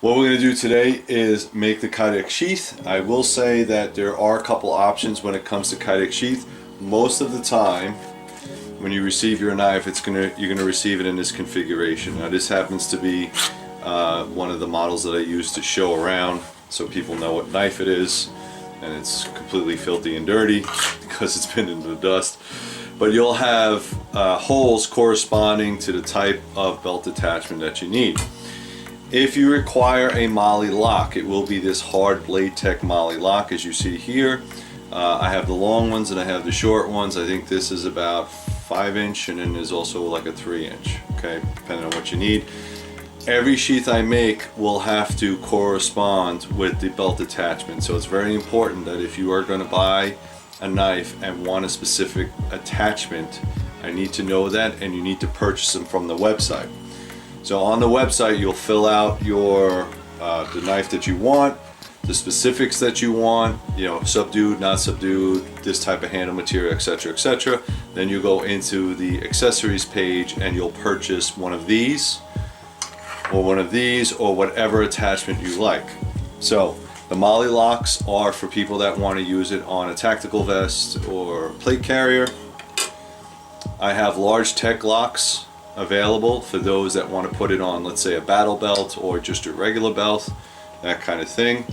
What we're going to do today is make the Kydex Sheath. I will say that there are a couple options when it comes to Kydex Sheath. Most of the time, when you receive your knife, you're going to receive it in this configuration. Now, this happens to be one of the models that I use to show around, so people know what knife it is, and it's completely filthy and dirty because it's been in the dust. But you'll have holes corresponding to the type of belt attachment that you need. If you require a Molle Lock, it will be this hard latex Molle Lock as you see here. I have the long ones and I have the short ones. I think this is about 5-inch, and then there's also like a 3-inch, okay, depending on what you need. Every sheath I make will have to correspond with the belt attachment, so it's very important that if you are going to buy a knife and want a specific attachment, I need to know that, and you need to purchase them from the website. So on the website you'll fill out your the knife that you want, the specifics that you want, you know, subdued, not subdued, this type of handle material, etc., etc. Then you go into the accessories page and you'll purchase one of these or whatever attachment you like. So the Molle Locks are for people that want to use it on a tactical vest or plate carrier. I have large tech locks available for those that want to put it on, let's say, a battle belt or just a regular belt, that kind of thing.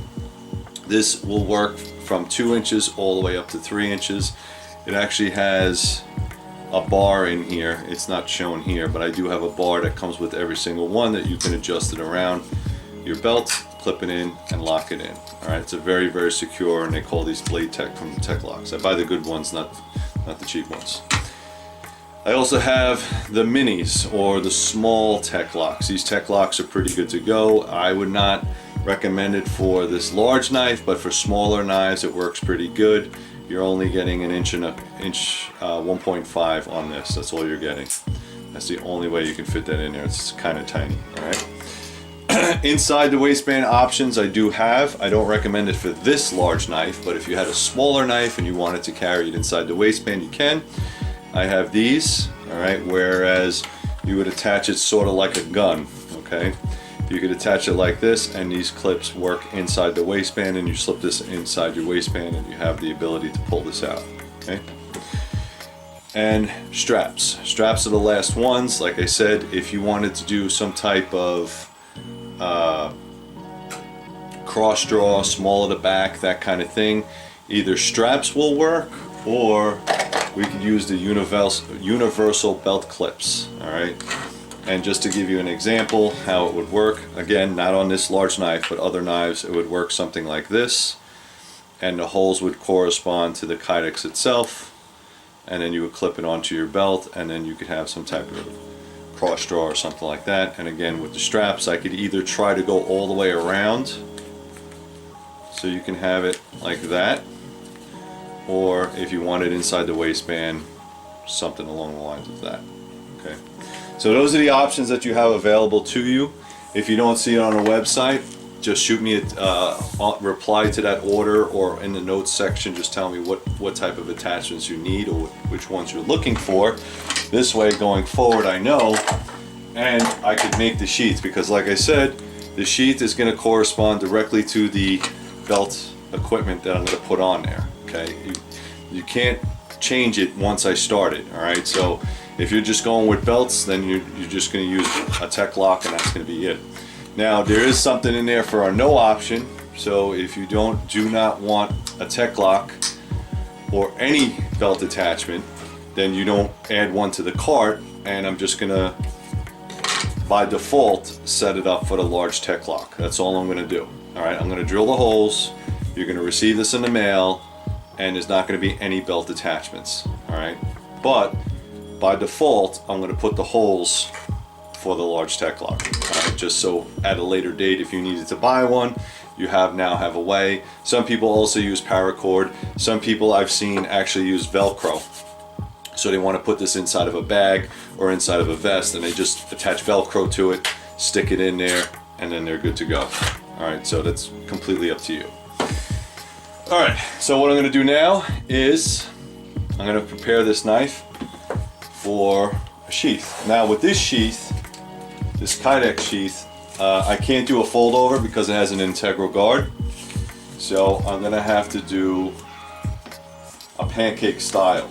This will work from 2 inches all the way up to 3 inches. It actually has a bar in here. It's not shown here, but I do have a bar that comes with every single one that you can adjust it around your belt, clip it in, and lock it in. All right, it's a very, very secure, and they call these Blade Tech from Tech Locks. I buy the good ones, not the cheap ones. I also have the minis, or the small tech locks. These tech locks are pretty good to go. I would not recommend it for this large knife, but for smaller knives it works pretty good. You're only getting an inch and a inch 1.5 on this. That's all you're getting. That's the only way you can fit that in there. It's kind of tiny. All right. Inside the waistband options I do have. I don't recommend it for this large knife, but if you had a smaller knife and you wanted to carry it inside the waistband, you can. I have these, all right, whereas you would attach it sort of like a gun, okay? You could attach it like this, and these clips work inside the waistband, and you slip this inside your waistband and you have the ability to pull this out, okay? And straps. Straps are the last ones. Like I said, if you wanted to do some type of cross draw, small at the back, that kind of thing, either straps will work, or we could use the universal belt clips, all right? And just to give you an example how it would work, again, not on this large knife, but other knives, it would work something like this, and the holes would correspond to the Kydex itself, and then you would clip it onto your belt, and then you could have some type of cross draw or something like that. And again, with the straps, I could either try to go all the way around, so you can have it like that, or if you want it inside the waistband, something along the lines of that. Okay, so those are the options that you have available to you. If you don't see it on a website, just shoot me a reply to that order, or in the notes section, just tell me what type of attachments you need or which ones you're looking for. This way, going forward, I know, and I could make the sheath, because like I said, the sheath is going to correspond directly to the belt equipment that I'm going to put on there. Okay, you can't change it once I start it. All right, so if you're just going with belts, then you're just going to use a tech lock, and that's going to be it. Now, there is something in there for our no option. So if you do not want a tech lock or any belt attachment, then you don't add one to the cart, and I'm just going to by default set it up for the large tech lock. That's all I'm going to do. All right, I'm going to drill the holes. You're going to receive this in the mail, and there's not going to be any belt attachments. All right, but by default, I'm going to put the holes for the large tech lock. All right, just so at a later date, if you needed to buy one, you now have a way. Some people also use paracord. Some people I've seen actually use Velcro. So they want to put this inside of a bag or inside of a vest, and they just attach Velcro to it, stick it in there, and then they're good to go. All right, so that's completely up to you. All right, so what I'm going to do now is I'm going to prepare this knife for a sheath. Now with this sheath, this Kydex sheath, I can't do a fold over because it has an integral guard. So I'm gonna have to do a pancake style.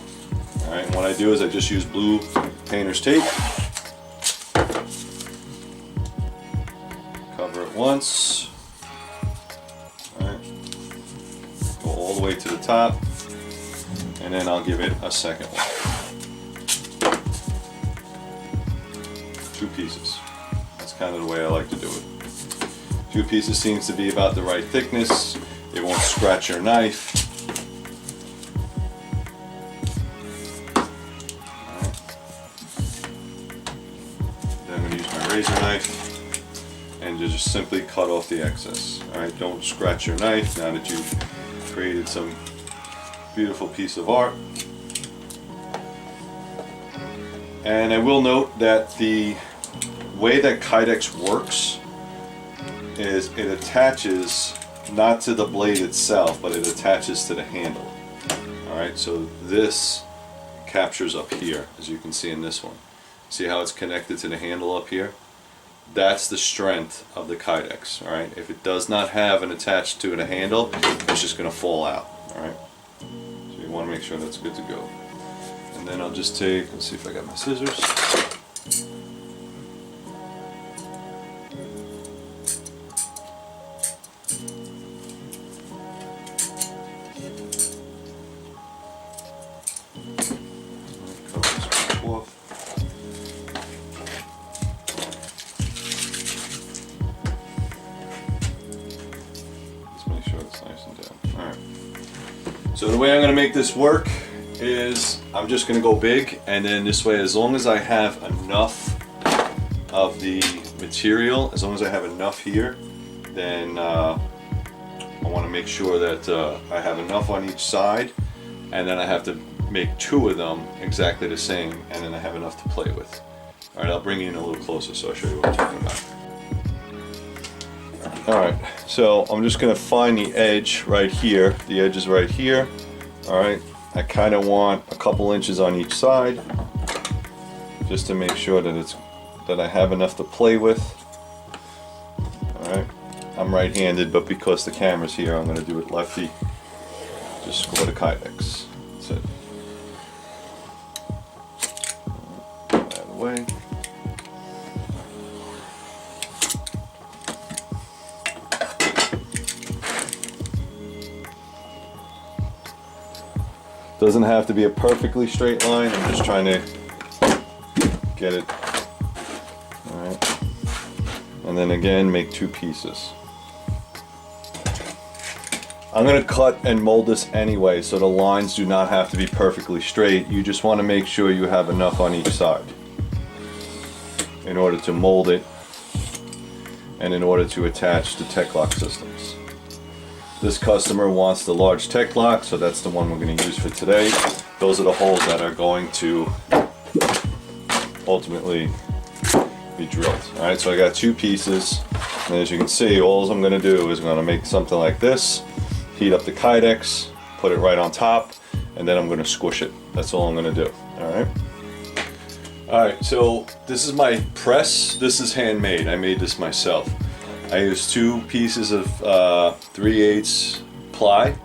All right, and what I do is I just use blue painter's tape. Cover it once. All right, go all the way to the top, and then I'll give it a second one. 2 pieces. That's kind of the way I like to do it. 2 pieces seems to be about the right thickness. It won't scratch your knife. Right. Then I'm going to use my razor knife and just simply cut off the excess. Alright, don't scratch your knife now that you've created some beautiful piece of art. And I will note that the way that Kydex works is it attaches not to the blade itself, but it attaches to the handle. Alright, so this captures up here, as you can see in this one. See how it's connected to the handle up here? That's the strength of the Kydex. Alright, if it does not have an attached to the handle, it's just going to fall out. Alright, so you want to make sure that's good to go. And then I'll just take, let's see if I got my scissors. So the way I'm going to make this work is I'm just going to go big, and then this way, as long as I have enough of the material, as long as I have enough here, then I want to make sure that I have enough on each side, and then I have to make 2 of them exactly the same, and then I have enough to play with. Alright, I'll bring you in a little closer so I'll show you what I'm talking about. Alright, so I'm just going to find the edge right here. The edge is right here. Alright, I kind of want a couple inches on each side just to make sure that I have enough to play with. Alright, I'm right-handed, but because the camera's here, I'm going to do it lefty. Just score the Kydex. That's it. Put that away. Doesn't have to be a perfectly straight line. I'm just trying to get it. Alright. And then again, make 2 pieces. I'm going to cut and mold this anyway, so the lines do not have to be perfectly straight. You just want to make sure you have enough on each side in order to mold it and in order to attach the tech lock systems. This customer wants the large tech lock, so that's the one we're going to use for today. Those are the holes that are going to ultimately be drilled. Alright, so I got 2 pieces, and as you can see, all I'm going to do is I'm going to make something like this, heat up the Kydex, put it right on top, and then I'm going to squish it. That's all I'm going to do. Alright. Alright, so this is my press. This is handmade. I made this myself. I used 2 pieces of 3/8 ply,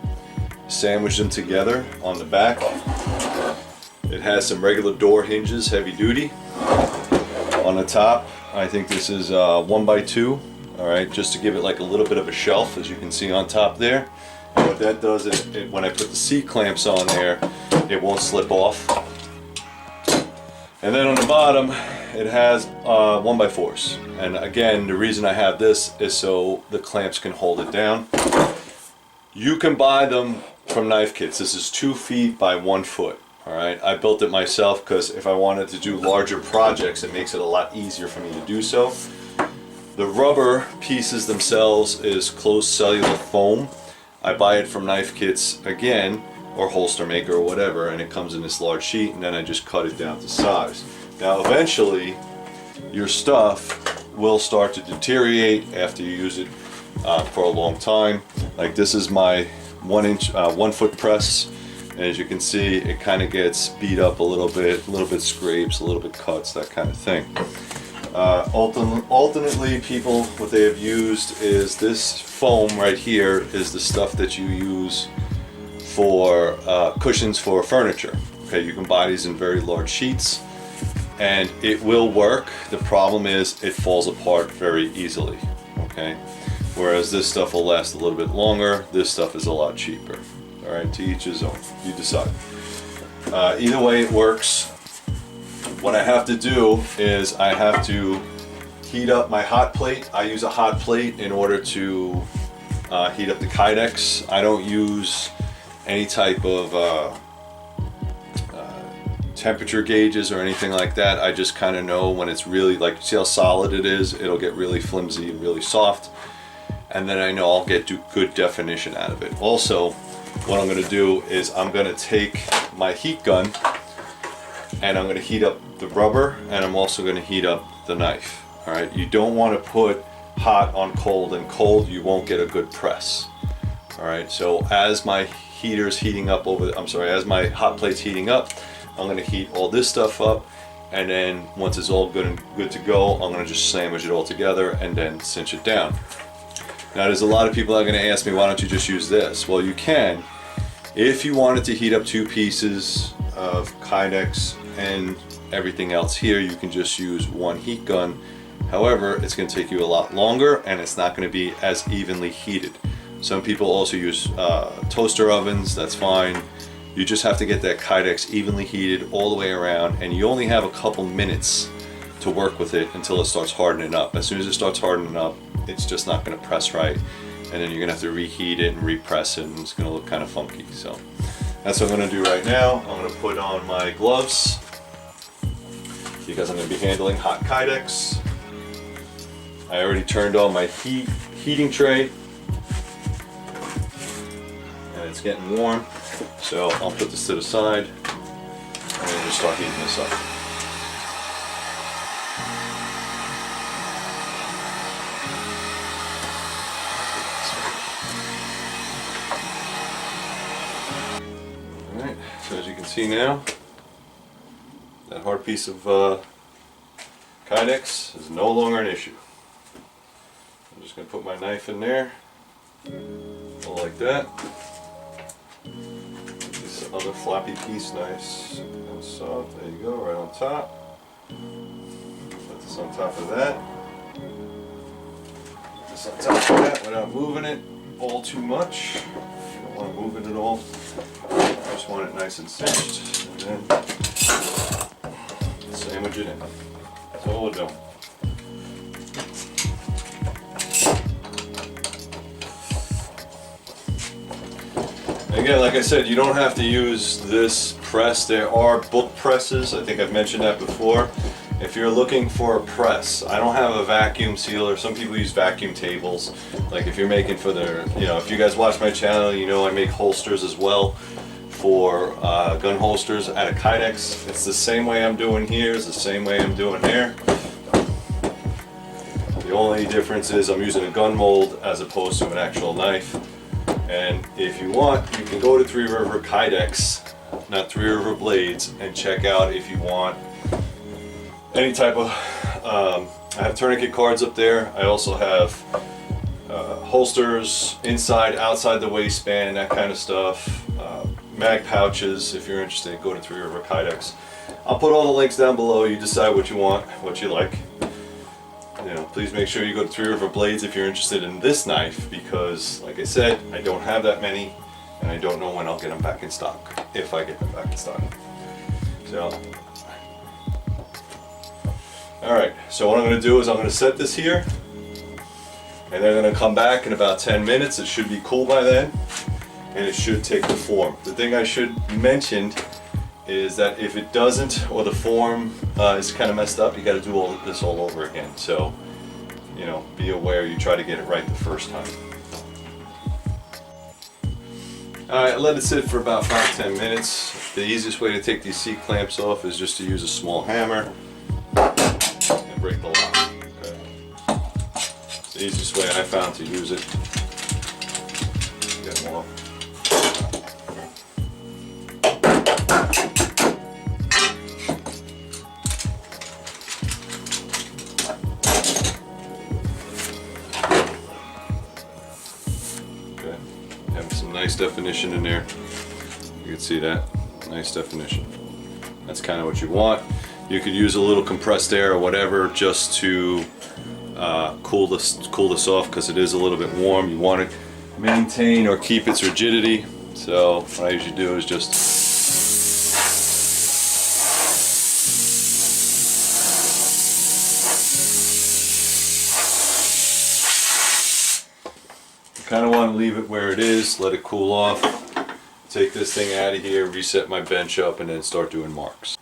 sandwiched them together on the back. It has some regular door hinges, heavy duty. On the top, I think this is 1x2, alright, just to give it like a little bit of a shelf, as you can see on top there. And what that does is, when I put the C clamps on there, it won't slip off. And then on the bottom, it has 1x4s. And again, the reason I have this is so the clamps can hold it down. You can buy them from knife kits. This is 2 feet by 1 foot. Alright, I built it myself because if I wanted to do larger projects, it makes it a lot easier for me to do so. The rubber pieces themselves is closed cellular foam. I buy it from knife kits again, or holster maker or whatever, and it comes in this large sheet, and then I just cut it down to size. Now eventually your stuff will start to deteriorate after you use it for a long time. Like this is my 1 foot press, and as you can see, it kind of gets beat up a little bit scrapes, a little bit cuts, that kind of thing. Alternately, people, what they have used is this foam right here is the stuff that you use for cushions for furniture. Okay, you can buy these in very large sheets and it will work. The problem is it falls apart very easily. Okay, whereas this stuff will last a little bit longer. This stuff is a lot cheaper. All right, to each his own, you decide. Either way it works. What I have to do is I have to heat up my hot plate. I use a hot plate in order to heat up the Kydex. I don't use any type of temperature gauges or anything like that. I just kind of know when it's really, like, see how solid it is? It'll get really flimsy and really soft. And then I know I'll get good definition out of it. Also, what I'm going to do is I'm going to take my heat gun and I'm going to heat up the rubber, and I'm also going to heat up the knife. All right, you don't want to put hot on cold, and cold you won't get a good press. All right, so as my heater's heating up as my hot plate's heating up, I'm going to heat all this stuff up, and then once it's all good to go, I'm going to just sandwich it all together and then cinch it down. Now there's a lot of people that are going to ask me, why don't you just use this? Well, you can. If you wanted to heat up 2 pieces of Kydex and everything else here, you can just use one heat gun. However, it's going to take you a lot longer and it's not going to be as evenly heated. Some people also use toaster ovens. That's fine. You just have to get that Kydex evenly heated all the way around, and you only have a couple minutes to work with it until it starts hardening up. As soon as it starts hardening up, it's just not going to press right, and then you're going to have to reheat it and repress it, and it's going to look kind of funky. So that's what I'm going to do right now. I'm going to put on my gloves because I'm going to be handling hot Kydex. I already turned on my heating tray, and it's getting warm. So I'll put this to the side and then just start heating this up. Alright, so as you can see now, that hard piece of Kydex is no longer an issue. I'm just going to put my knife in there, all like that. Other floppy piece, nice and soft. There you go, right on top. Put this on top of that. Put this on top of that without moving it all too much. You don't want to move it at all. I just want it nice and cinched, and then sandwich it in. That's all we're doing. Again, like I said, you don't have to use this press. There are book presses. I think I've mentioned that before. If you're looking for a press, I don't have a vacuum sealer. Some people use vacuum tables. Like if you're making for their, if you guys watch my channel, you know I make holsters as well for gun holsters out of Kydex. It's the same way I'm doing here. It's the same way I'm doing there. The only difference is I'm using a gun mold as opposed to an actual knife. And if you want, you can go to Three River Kydex, not Three River Blades, and check out if you want any type of, I have tourniquet cards up there. I also have holsters inside, outside the waistband, that kind of stuff. Mag pouches, if you're interested, go to Three River Kydex. I'll put all the links down below. You decide what you want, what you like. Please make sure you go to Three River Blades if you're interested in this knife, because like I said, I don't have that many and I don't know when I'll get them back in stock, if I get them back in stock. So, alright, so what I'm going to do is I'm going to set this here, and then I'm going to come back in about 10 minutes. It should be cool by then, and it should take the form. The thing I should mention is that if it doesn't, or the form is kind of messed up, you got to do this all over again. So, be aware you try to get it right the first time. Alright, let it sit for about 5-10 minutes. The easiest way to take these seat clamps off is just to use a small hammer and break the lock. Okay. It's the easiest way I found to use it. Get them off. nice definition in there. You can see that, nice definition. That's kind of what you want. You could use a little compressed air or whatever just to cool this off, because it is a little bit warm. You want to maintain or keep its rigidity. So what I usually do is just kind of want to leave it where it is, let it cool off, take this thing out of here, reset my bench up, and then start doing marks.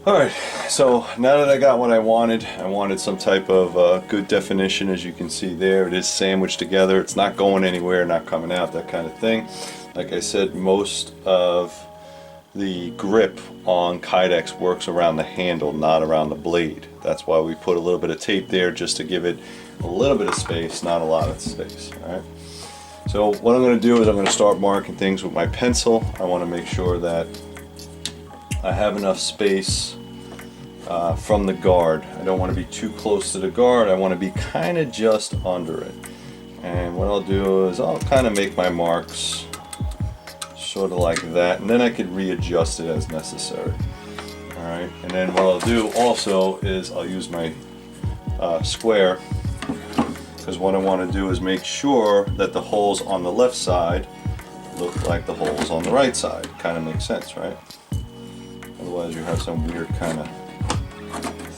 Alright, so now that I got what I wanted some type of good definition. As you can see there, it is sandwiched together. It's not going anywhere, not coming out, that kind of thing. Like I said, most of the grip on Kydex works around the handle, not around the blade. That's why we put a little bit of tape there, just to give it a little bit of space, not a lot of space. Alright, so what I'm going to do is I'm going to start marking things with my pencil. I want to make sure that I have enough space from the guard. I don't want to be too close to the guard. I want to be kind of just under it. And what I'll do is I'll kind of make my marks sort of like that, and then I could readjust it as necessary. Alright, and then what I'll do also is I'll use my square, because what I want to do is make sure that the holes on the left side look like the holes on the right side. Kind of makes sense, right? Otherwise you have some weird kind of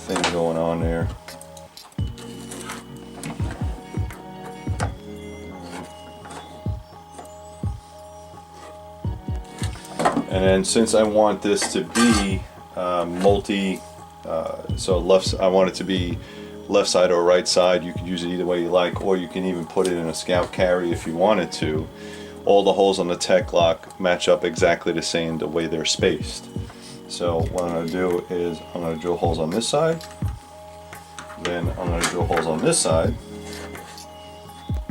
thing going on there. And then since I want this to be multi, I want it to be left side or right side. You could use it either way you like, or you can even put it in a scout carry if you wanted to. All the holes on the tech lock match up exactly the same, the way they're spaced. So what I'm going to do is I'm going to drill holes on this side, then I'm going to drill holes on this side,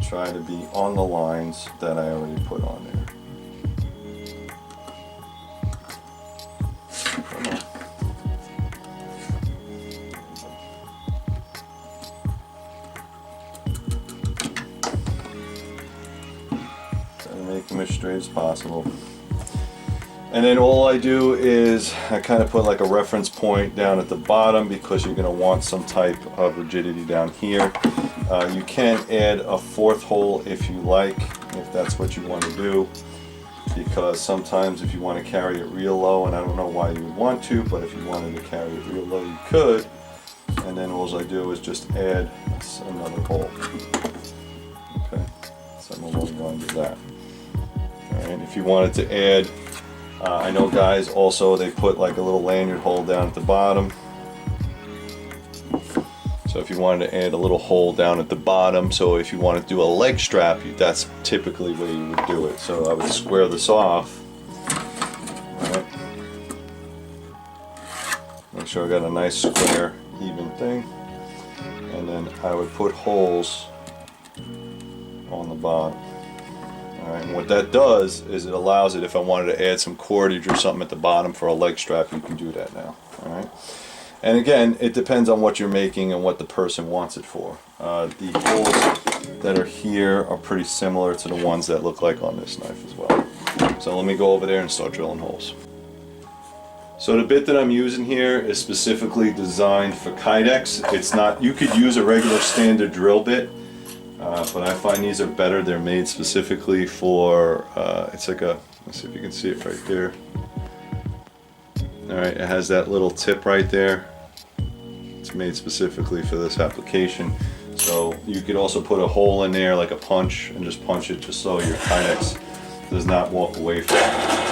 try to be on the lines that I already put on there. Make them as straight as possible. And then all I do is I kind of put like a reference point down at the bottom, because you're going to want some type of rigidity down here. You can add a fourth hole if you like, if that's what you want to do, because sometimes if you want to carry it real low, and I don't know why you would want to, but if you wanted to carry it real low you could. And then all I do is just add another hole. Okay, so I'm going to do that. And if you wanted to add, I know guys also, they put like a little lanyard hole down at the bottom. So if you wanted to add a little hole down at the bottom, so if you want to do a leg strap, that's typically where you would do it. So I would square this off. Right. Make sure I got a nice square, even thing. And then I would put holes on the bottom. Alright, and what that does is it allows it, if I wanted to add some cordage or something at the bottom for a leg strap, you can do that now. Alright, and again, it depends on what you're making and what the person wants it for. The holes that are here are pretty similar to the ones that look like on this knife as well. So let me go over there and start drilling holes. So the bit that I'm using here is specifically designed for Kydex. It's not, you could use a regular standard drill bit, but I find these are better. They're made specifically for, it's like a, let's see if you can see it right there. Alright, it has that little tip right there. It's made specifically for this application. So you could also put a hole in there like a punch and just punch it, just so your Kydex does not walk away from it.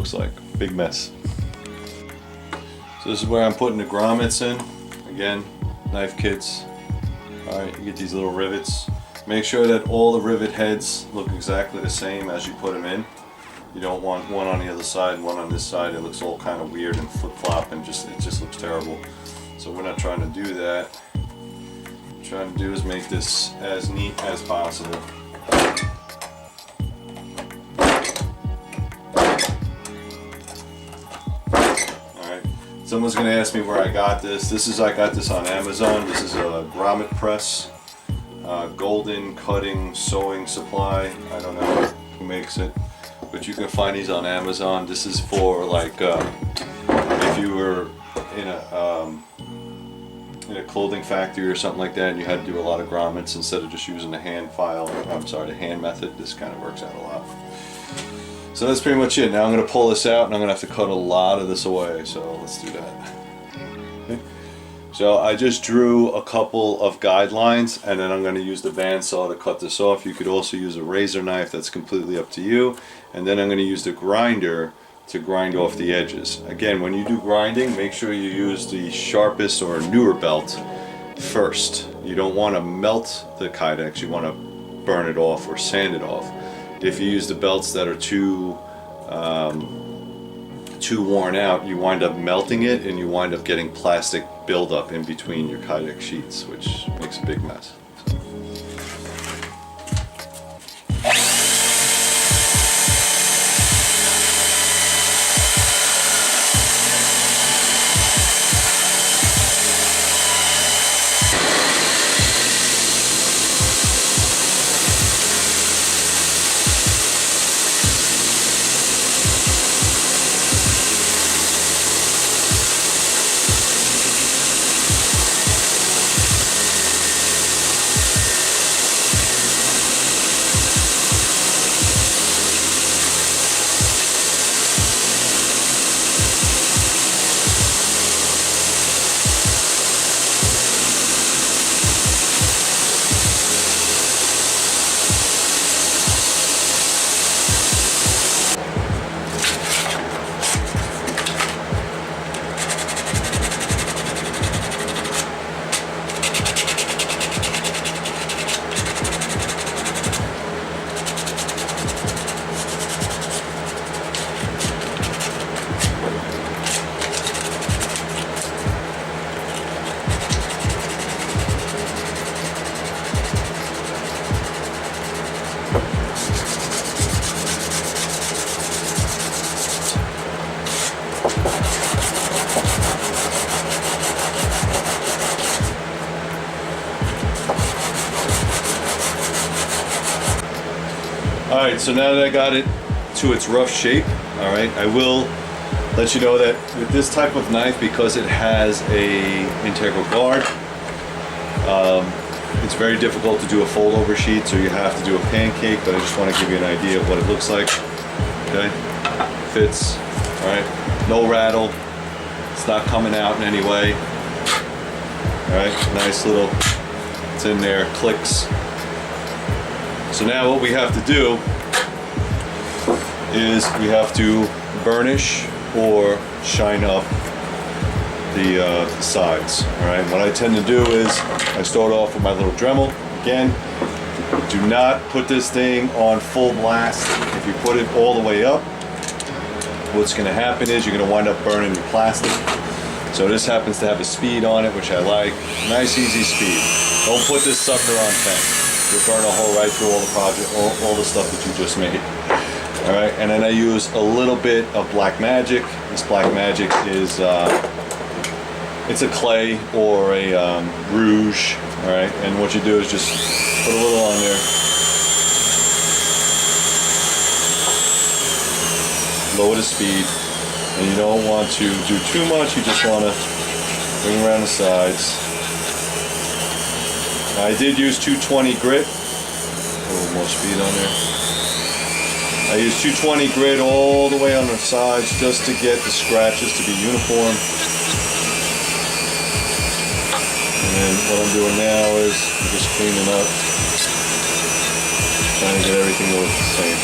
looks like. Big mess. So this is where I'm putting the grommets in. Again, knife kits. Alright, you get these little rivets. Make sure that all the rivet heads look exactly the same as you put them in. You don't want one on the other side, one on this side. It looks all kind of weird and flip-flop and it just looks terrible. So we're not trying to do that. What we're trying to do is make this as neat as possible. Someone's going to ask me where I got this. I got this on Amazon. This is a grommet press, golden cutting sewing supply. I don't know who makes it, but you can find these on Amazon. This is for like if you were in a clothing factory or something like that, and you had to do a lot of grommets instead of just using the hand file. The hand method. This kind of works out a lot. So that's pretty much it. Now I'm going to pull this out and I'm going to have to cut a lot of this away. So let's do that. Okay. So I just drew a couple of guidelines and then I'm going to use the bandsaw to cut this off. You could also use a razor knife. That's completely up to you. And then I'm going to use the grinder to grind off the edges. Again, when you do grinding, make sure you use the sharpest or newer belt first. You don't want to melt the Kydex. You want to burn it off or sand it off. If you use the belts that are too worn out, you wind up melting it and you wind up getting plastic buildup in between your Kydex sheets, which makes a big mess. Alright, so now that I got it to its rough shape, alright, I will let you know that with this type of knife, because it has a integral guard, it's very difficult to do a fold over sheet, so you have to do a pancake, but I just want to give you an idea of what it looks like. Okay, fits, alright, no rattle, it's not coming out in any way. Alright, nice little, it's in there, clicks. So now what we have to do is we have to burnish or shine up the sides. All right. What I tend to do is I start off with my little Dremel. Again, do not put this thing on full blast. If you put it all the way up, what's going to happen is you're going to wind up burning your plastic. So this happens to have a speed on it, which I like. Nice, easy speed. Don't put this sucker on 10. You'll burn a hole right through all the project, all the stuff that you just made. All right, and then I use a little bit of Black Magic. This Black Magic is it's a clay or a rouge. All right, and what you do is just put a little on there, lower the speed, and you don't want to do too much. You just want to bring around the sides. I did use 220 grit, a little more speed on there. I used 220 grit all the way on the sides just to get the scratches to be uniform. And then what I'm doing now is I'm just cleaning up, trying to get everything to look the same.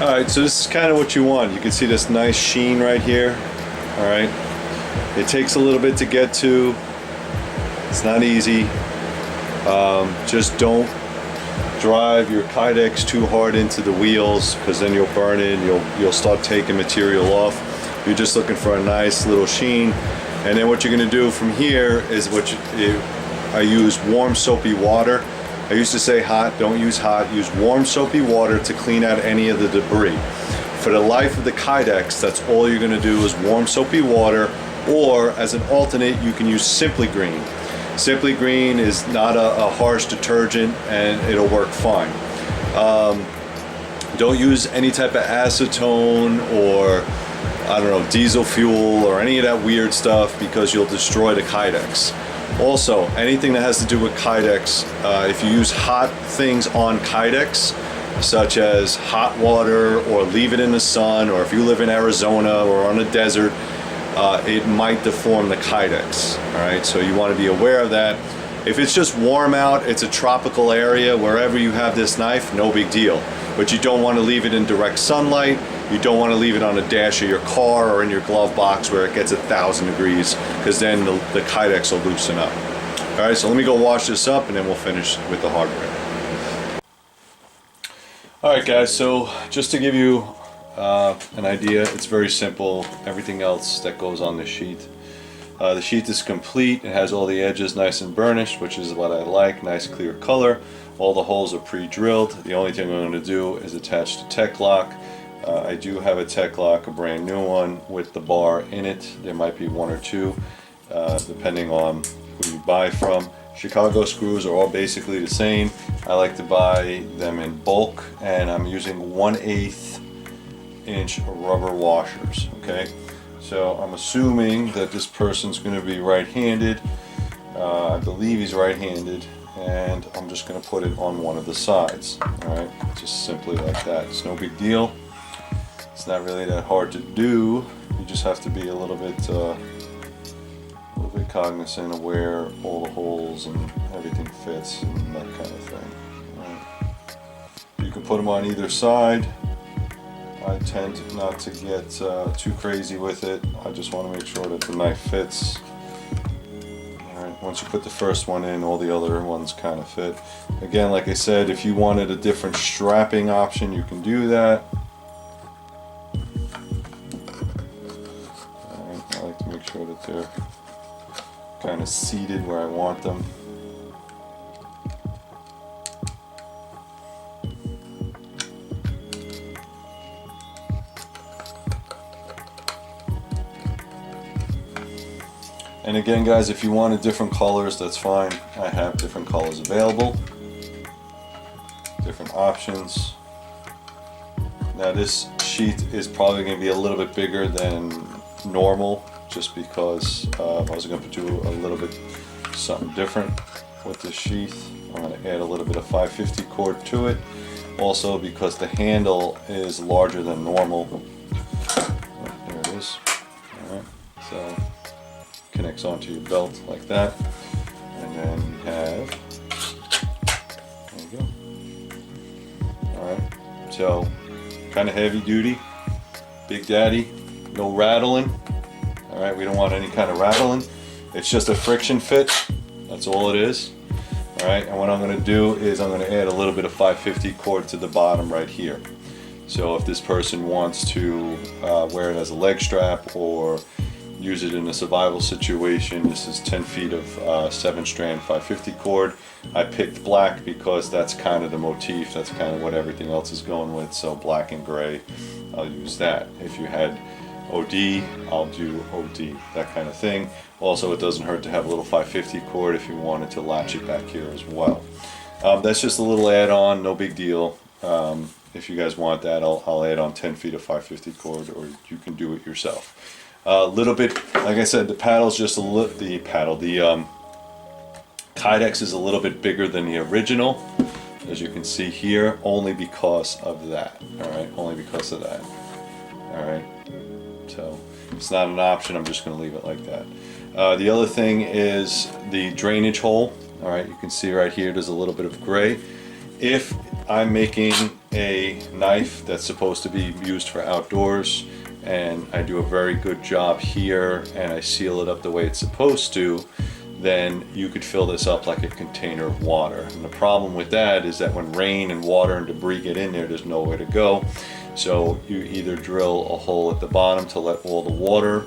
Alright, so this is kind of what you want. You can see this nice sheen right here. Alright, it takes a little bit to get to. It's not easy. Just don't drive your Kydex too hard into the wheels, because then you'll burn it. You'll start taking material off. You're just looking for a nice little sheen. And then what you're going to do from here is I use warm soapy water. I used to say hot, don't use hot, use warm soapy water to clean out any of the debris. For the life of the Kydex, that's all you're going to do is warm soapy water, or as an alternate you can use Simply Green. Simply Green is not a harsh detergent and it'll work fine. Don't use any type of acetone or I don't know, diesel fuel or any of that weird stuff, because you'll destroy the Kydex. Also, anything that has to do with Kydex, if you use hot things on Kydex, such as hot water, or leave it in the sun, or if you live in Arizona or on a desert, it might deform the Kydex. Alright, so you want to be aware of that. If it's just warm out, it's a tropical area, wherever you have this knife, no big deal. But you don't want to leave it in direct sunlight. You don't want to leave it on the dash of your car or in your glove box where it gets 1,000 degrees, because then the Kydex will loosen up. Alright, so let me go wash this up and then we'll finish with the hardware. Alright guys, so just to give you an idea, it's very simple. Everything else that goes on the sheath. The sheath is complete. It has all the edges nice and burnished, which is what I like. Nice clear color. All the holes are pre-drilled. The only thing I'm going to do is attach the tech lock. I do have a tech lock, a brand new one with the bar in it. There might be one or two, depending on who you buy from. Chicago screws are all basically the same. I like to buy them in bulk, and I'm using 1/8 inch rubber washers. Okay, so I'm assuming that this person's going to be right-handed. I believe he's right-handed, and I'm just going to put it on one of the sides. All right, just simply like that. It's no big deal. It's not really that hard to do. You just have to be a little bit cognizant of where all the holes and everything fits and that kind of thing. Right. You can put them on either side. I tend not to get too crazy with it. I just want to make sure that the knife fits. Alright, once you put the first one in, all the other ones kind of fit. Again, like I said, if you wanted a different strapping option, you can do that. I like to make sure that they're kind of seated where I want them. And again guys, if you wanted different colors, that's fine. I have different colors available. Different options. Now this sheath is probably going to be a little bit bigger than normal, just because I was going to do a little bit something different with this sheath. I'm going to add a little bit of 550 cord to it, also because the handle is larger than normal. There it is. Alright, so connects onto your belt like that, and then you have, there you go. Alright, so kind of heavy duty, Big Daddy. No rattling. Alright, we don't want any kind of rattling. It's just a friction fit. That's all it is. Alright, and what I'm going to do is I'm going to add a little bit of 550 cord to the bottom right here. So if this person wants to wear it as a leg strap or use it in a survival situation, this is 10 feet of 7-strand 550 cord. I picked black because that's kind of the motif, that's kind of what everything else is going with, so black and gray, I'll use that. If you had OD, I'll do OD, that kind of thing. Also, it doesn't hurt to have a little 550 cord if you wanted to latch it back here as well. That's just a little add-on, no big deal. If you guys want that, I'll add on 10 feet of 550 cord, or you can do it yourself. A little bit, like I said, the paddle's just a little, the Kydex is a little bit bigger than the original, as you can see here, only because of that. All right, only because of that. All right, so it's not an option. I'm just going to leave it like that. The other thing is the drainage hole. All right, you can see right here there's a little bit of gray. If I'm making a knife that's supposed to be used for outdoors, and I do a very good job here and I seal it up the way it's supposed to, then you could fill this up like a container of water. And the problem with that is that when rain and water and debris get in there, there's nowhere to go. So you either drill a hole at the bottom to let all the water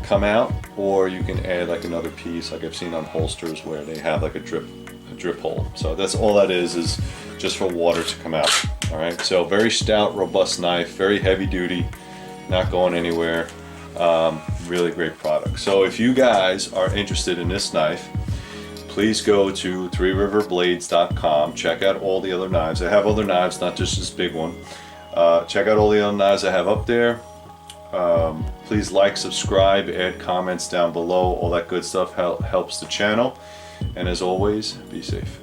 come out, or you can add like another piece, like I've seen on holsters where they have like a drip hole. So that's all that is just for water to come out. All right, so very stout, robust knife, very heavy duty, not going anywhere. Really great product. So if you guys are interested in this knife, please go to threeriverblades.com. Check out all the other knives. I have other knives, not just this big one. Check out all the other knives I have up there. Please like, subscribe, add comments down below. All that good stuff helps the channel. And as always, be safe.